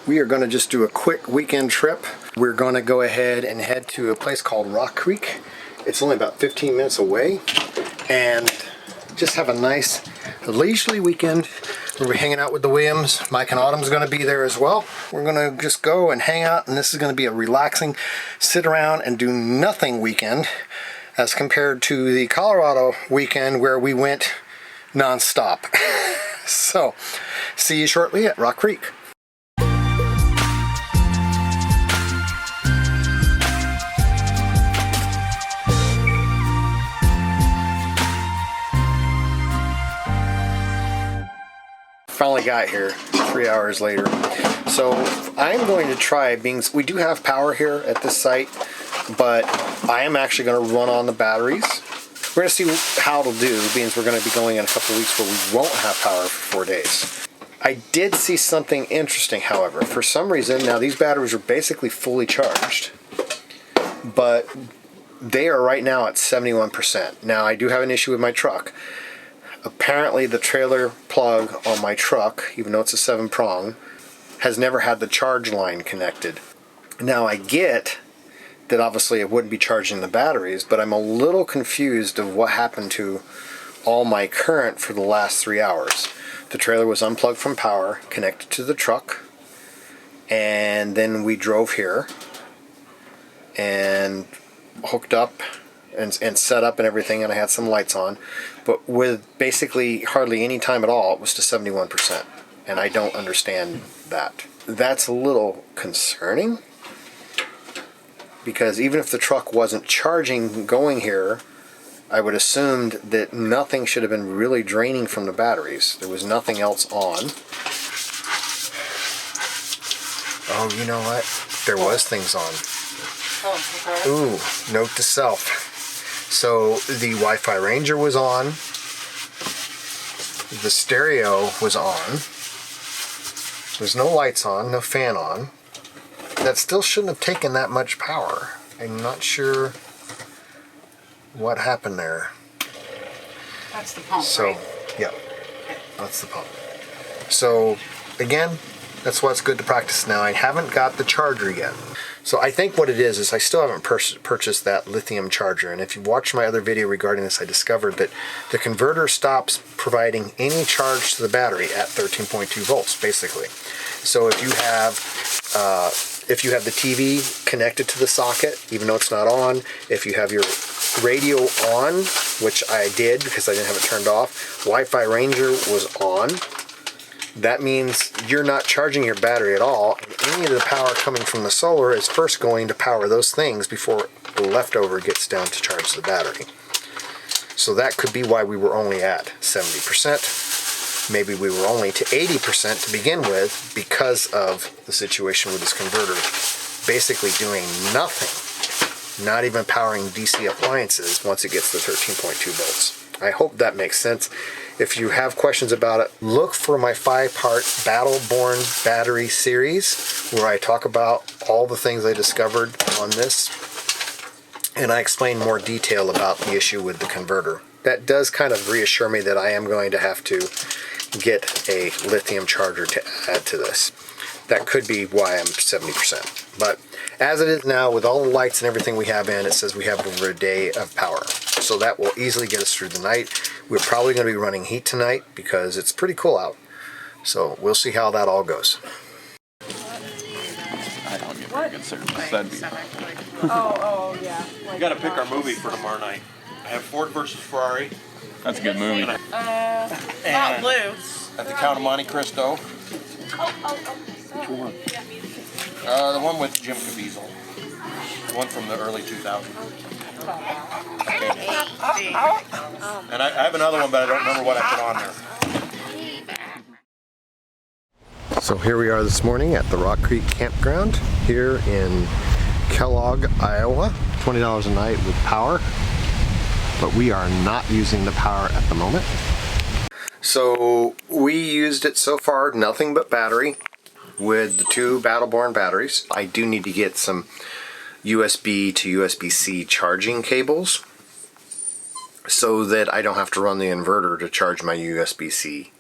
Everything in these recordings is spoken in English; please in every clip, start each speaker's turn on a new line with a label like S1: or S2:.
S1: We are going to just do a quick weekend trip. We're going to go ahead and head to a place called Rock Creek. It's only about 15 minutes away, and just have a nice leisurely weekend. We'll be hanging out with the Williams. Mike and Autumn's going to be there as well. We're going to just go and hang out, and this is going to be a relaxing sit around and do nothing weekend as compared to the Colorado weekend where we went non-stop. So, see you shortly at Rock Creek. Finally got here 3 hours later. So I'm going to try, we do have power here at this site, but I am actually going to run on the batteries. We're going to see how it'll do, being we're going to be going in a couple of weeks where we won't have power for 4 days. I did see something interesting, however. For some reason, now these batteries are basically fully charged, but they are right now at 71%. Now I do have an issue with my truck. Apparently the trailer plug on my truck, even though it's a 7-prong, has never had the charge line connected. Now I get that obviously it wouldn't be charging the batteries, but I'm a little confused of what happened to all my current for the last 3 hours. The trailer was unplugged from power, connected to the truck, and then we drove here and hooked up and set up and everything, and I had some lights on, but with basically hardly any time at all, it was to 71%, and I don't understand that. That's a little concerning, because even if the truck wasn't charging going here, I would assume that nothing should have been really draining from the batteries. There was nothing else on. Oh, you know what? There was things on.
S2: Oh, okay.
S1: Ooh, note to self. So the Wi-Fi Ranger was on, the stereo was on, there's no lights on, no fan on. That still shouldn't have taken that much power. I'm not sure what happened there.
S2: That's the pump,
S1: So,
S2: right?
S1: yeah, that's the pump. So, again, that's why it's good to practice now. I haven't got the charger yet. So I think what it is I still haven't purchased that lithium charger. And if you watched my other video regarding this, I discovered that the converter stops providing any charge to the battery at 13.2 volts, basically. So if you have the TV connected to the socket, even though it's not on, if you have your radio on, which I did because I didn't have it turned off, Wi-Fi Ranger was on, that means you're not charging your battery at all, and any of the power coming from the solar is first going to power those things before the leftover gets down to charge the battery. So that could be why we were only at 70%. Maybe we were only to 80% to begin with because of the situation with this converter basically doing nothing, not even powering DC appliances once it gets to 13.2 volts. I hope that makes sense. If you have questions about it, look for my 5-part Battleborn battery series where I talk about all the things I discovered on this, and I explain more detail about the issue with the converter. That does kind of reassure me that I am going to have to get a lithium charger to add to this. That could be why I'm 70%. But as it is now, with all the lights and everything we have in, it says we have over a day of power. So that will easily get us through the night. We're probably going to be running heat tonight because it's pretty cool out. So we'll see how that all goes.
S3: I don't get very good service. That'd be...
S2: Oh, yeah.
S4: We got to pick our movie for tomorrow night. I have Ford versus Ferrari.
S3: That's a good movie.
S2: Not
S4: And
S2: blue.
S4: at the Count of Monte Cristo.
S3: Which one?
S4: The one with Jim Caviezel. The one from the early 2000s. And I have another one, but I don't remember what I put on there.
S1: So here we are this morning at the Rock Creek Campground here in Kellogg, Iowa. $20 a night with power, but we are not using the power at the moment. So we used it so far, nothing but battery with the 2 Battleborn batteries. I do need to get some USB to USB-C charging cables so that I don't have to run the inverter to charge my USB-C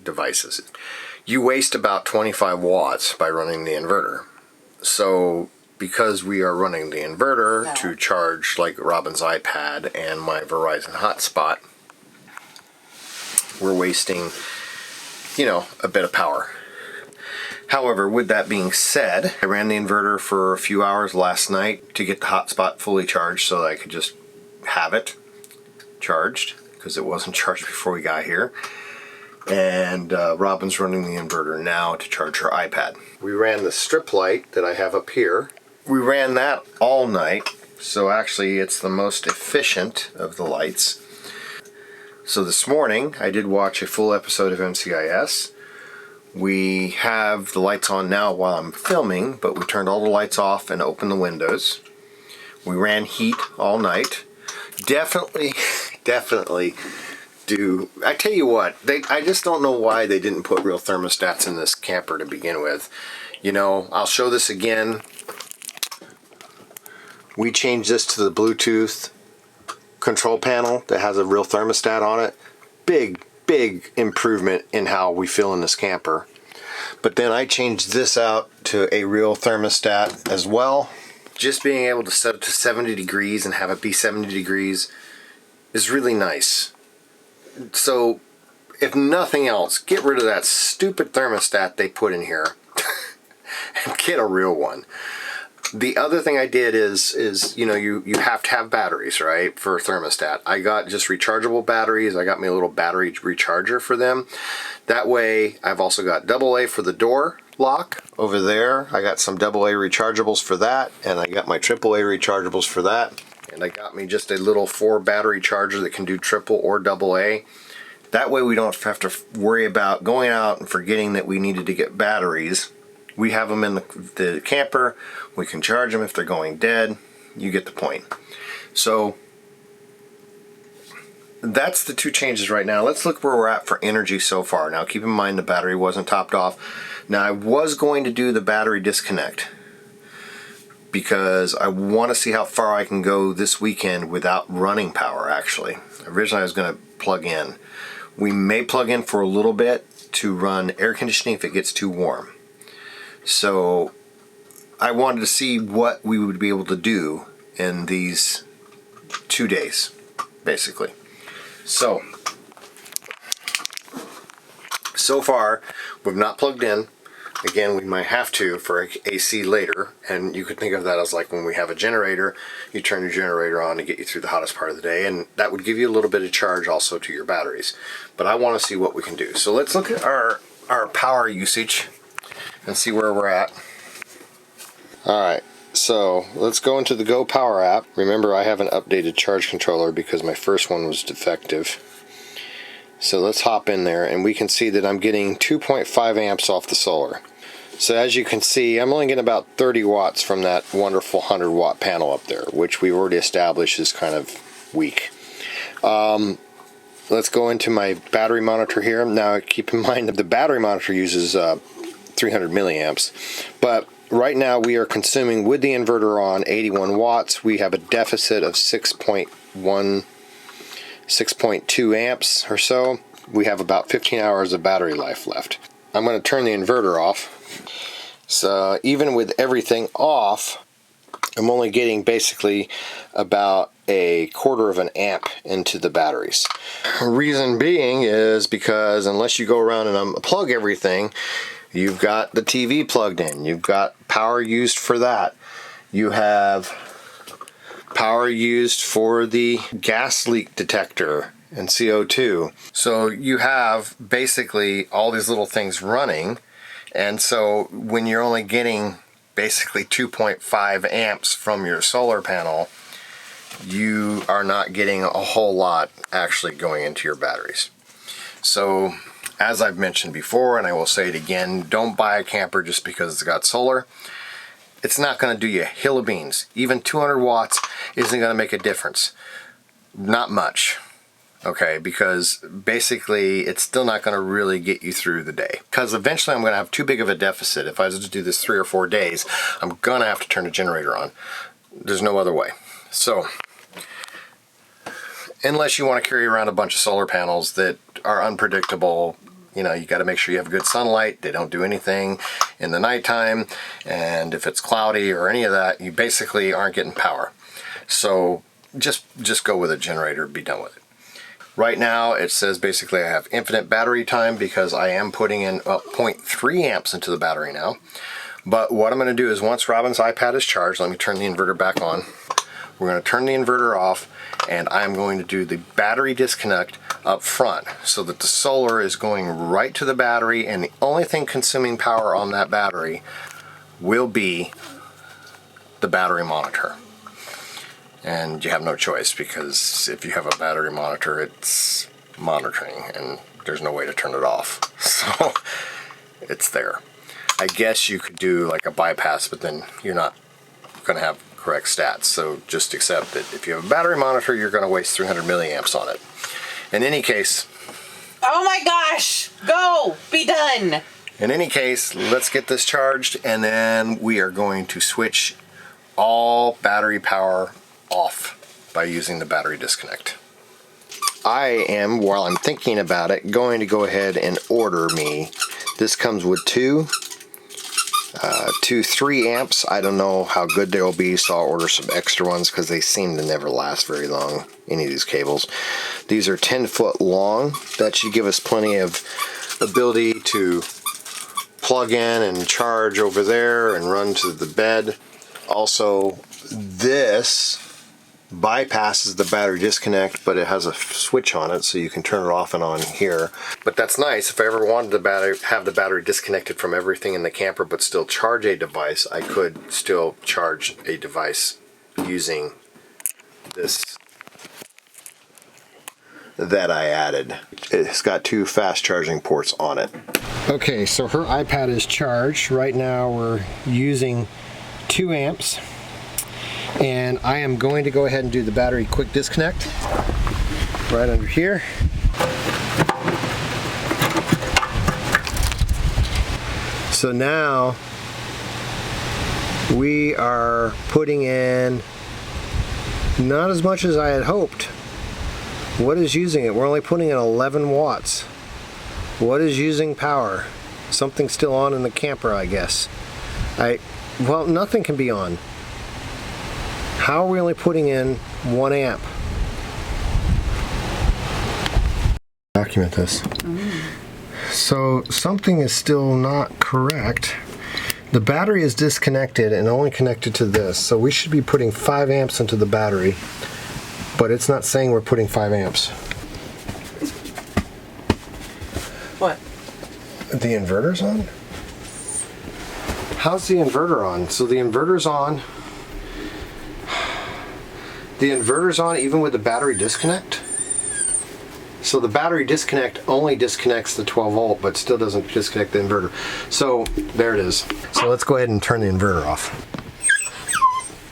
S1: devices. You waste about 25 watts by running the inverter. So because we are running the inverter to charge like Robin's iPad and my Verizon hotspot, we're wasting, you know, a bit of power. However, with that being said, I ran the inverter for a few hours last night to get the hotspot fully charged so that I could just have it charged, because it wasn't charged before we got here. And Robin's running the inverter now to charge her iPad. We ran the strip light that I have up here. We ran that all night, so actually it's the most efficient of the lights. So this morning I did watch a full episode of NCIS. We have the lights on now while I'm filming, but we turned all the lights off and opened the windows. We ran heat all night. Definitely do. I tell you what, I just don't know why they didn't put real thermostats in this camper to begin with. You know, I'll show this again. We changed this to the Bluetooth control panel that has a real thermostat on it. Big improvement in how we feel in this camper. But then I changed this out to a real thermostat as well. Just being able to set it to 70 degrees and have it be 70 degrees is really nice. So if nothing else, get rid of that stupid thermostat they put in here and get a real one. The other thing I did is you know, you have to have batteries, right, for a thermostat. I got just rechargeable batteries. I got me a little battery recharger for them. That way, I've also got AA for the door lock over there. I got some AA rechargeables for that, and I got my AAA rechargeables for that. And I got me just a little 4 battery charger that can do triple or AA. That way we don't have to worry about going out and forgetting that we needed to get batteries. We have them in the camper. We can charge them if they're going dead. You get the point. So that's the 2 changes right now. Let's look where we're at for energy so far. Now keep in mind the battery wasn't topped off. Now I was going to do the battery disconnect because I want to see how far I can go this weekend without running power actually. Originally I was going to plug in. We may plug in for a little bit to run air conditioning if it gets too warm. So I wanted to see what we would be able to do in these 2 days, basically. So far, we've not plugged in. Again, we might have to for AC later, and you could think of that as like when we have a generator, you turn your generator on to get you through the hottest part of the day, and that would give you a little bit of charge also to your batteries. But I want to see what we can do. So let's look at our power usage and see where we're at. Alright, so let's go into the Go Power app. Remember, I have an updated charge controller because my first one was defective. So let's hop in there, and we can see that I'm getting 2.5 amps off the solar. So as you can see, I'm only getting about 30 watts from that wonderful 100 watt panel up there, which we've already established is kind of weak. Let's go into my battery monitor here. Now keep in mind that the battery monitor uses 300 milliamps, but right now we are consuming, with the inverter on, 81 watts. We have a deficit of 6.2 amps or so. We have about 15 hours of battery life left. I'm going to turn the inverter off. So even with everything off, I'm only getting basically about a quarter of an amp into the batteries. Reason being is because unless you go around and unplug everything, you've got the TV plugged in, you've got power used for that, you have power used for the gas leak detector and CO2. So you have basically all these little things running, and so when you're only getting basically 2.5 amps from your solar panel, you are not getting a whole lot actually going into your batteries. So as I've mentioned before, and I will say it again, don't buy a camper just because it's got solar. It's not going to do you a hill of beans. Even 200 watts isn't going to make a difference. Not much. Okay, because basically it's still not going to really get you through the day. Because eventually I'm going to have too big of a deficit. If I was to do this 3 or 4 days, I'm going to have to turn the generator on. There's no other way. So, unless you want to carry around a bunch of solar panels that are unpredictable, You know, you got to make sure you have good sunlight. They don't do anything in the nighttime. And if it's cloudy or any of that, you basically aren't getting power. So just go with a generator, be done with it. Right now it says basically I have infinite battery time because I am putting in 0.3 amps into the battery now. But what I'm going to do is once Robin's iPad is charged, let me turn the inverter back on. We're going to turn the inverter off, and I'm going to do the battery disconnect up front so that the solar is going right to the battery, and the only thing consuming power on that battery will be the battery monitor. And you have no choice, because if you have a battery monitor, it's monitoring and there's no way to turn it off. So it's there. I guess you could do like a bypass, but then you're not going to have correct stats. So just accept that if you have a battery monitor, you're going to waste 300 milliamps on it. In any case...
S5: Oh my gosh! Go! Be done!
S1: In any case, let's get this charged, and then we are going to switch all battery power off by using the battery disconnect. I am, while I'm thinking about it, going to go ahead and order me. This comes with two 3 amps. I don't know how good they'll be, so I'll order some extra ones because they seem to never last very long, any of these cables. These are 10 foot long. That should give us plenty of ability to plug in and charge over there and run to the bed. Also, this bypasses the battery disconnect, but it has a switch on it so you can turn it off and on here. But that's nice. If I ever wanted to have the battery disconnected from everything in the camper but still charge a device, I could still charge a device using this that I added. It's got 2 fast charging ports on it. Okay, so her iPad is charged. Right now we're using 2 amps. And I am going to go ahead and do the battery quick disconnect right under here. So now we are putting in not as much as I had hoped. What is using it? We're only putting in 11 watts. What is using power? Something's still on in the camper, I guess. Well, nothing can be on. How are we only putting in 1 amp? Document this. So something is still not correct. The battery is disconnected and only connected to this. So we should be putting 5 amps into the battery, but it's not saying we're putting 5 amps.
S5: What?
S1: The inverter's on? How's the inverter on? So the inverter's on. The inverter's on even with the battery disconnect? So the battery disconnect only disconnects the 12 volt, but still doesn't disconnect the inverter. So there it is. So let's go ahead and turn the inverter off.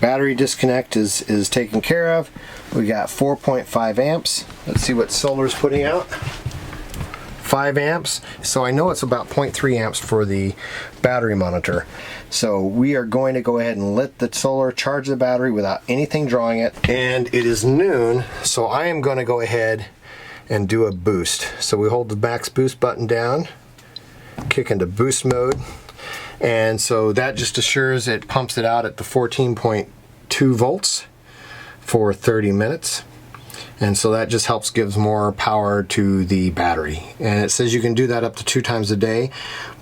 S1: Battery disconnect is taken care of. We got 4.5 amps. Let's see what solar's putting out. 5 amps. So I know it's about 0.3 amps for the battery monitor. So we are going to go ahead and let the solar charge the battery without anything drawing it. And it is noon, so I am going to go ahead and do a boost. So we hold the max boost button down, kick into boost mode, and so that just assures it pumps it out at the 14.2 volts for 30 minutes. And so that just helps gives more power to the battery. And it says you can do that up to 2 times a day,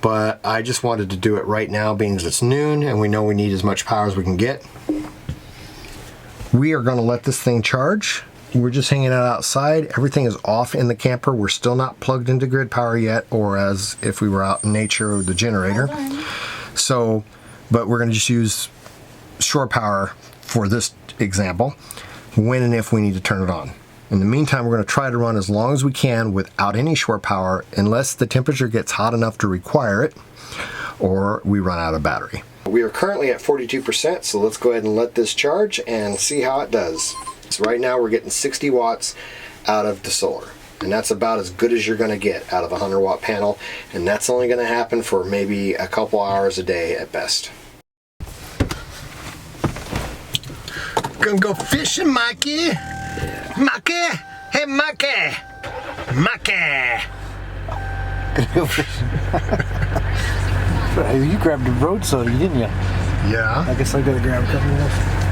S1: but I just wanted to do it right now being it's noon and we know we need as much power as we can get. We are going to let this thing charge. We're just hanging out outside. Everything is off in the camper. We're still not plugged into grid power yet, or as if we were out in nature with the generator. So, but we're going to just use shore power for this example, when and if we need to turn it on. In the meantime, we're going to try to run as long as we can without any shore power unless the temperature gets hot enough to require it or we run out of battery. We are currently at 42%, so let's go ahead and let this charge and see how it does. So right now we're getting 60 watts out of the solar, and that's about as good as you're going to get out of a 100 watt panel, and that's only going to happen for maybe a couple hours a day at best. Gonna go fishing, Mikey. Mikey, hey Mikey, Mikey.
S6: You grabbed the road soda, didn't you?
S1: Yeah.
S6: I guess I gotta grab a couple more.